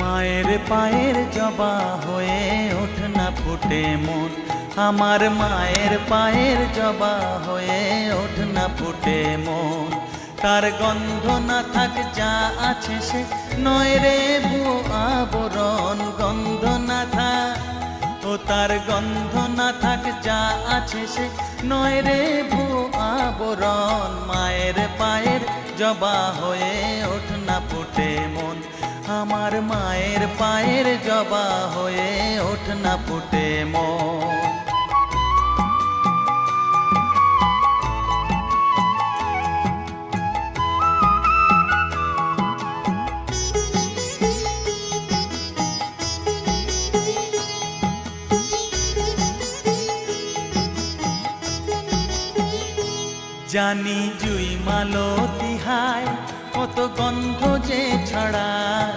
মায়ের পায়ের জবা হয়ে ওঠ না ফুটে মন, আমার মায়ের পায়ের জবা হয়ে ওঠ না ফুটে মন। তার গন্ধ না থাক যা আছে সে নয় রে ভুয়ো আবরণ, গন্ধ না থাক ও তার গন্ধ না থাক যা আছে সে নয় রে ভুয়ো আবরণ। মায়ের পায়ের জবা হয়ে ওঠ না ফুটে মন, আমার মায়ের পায়ের জবা হয়ে ওঠ না ফুটে মন। জানি জুই মালতি হায় কত গন্ধ যে ছড়ায়,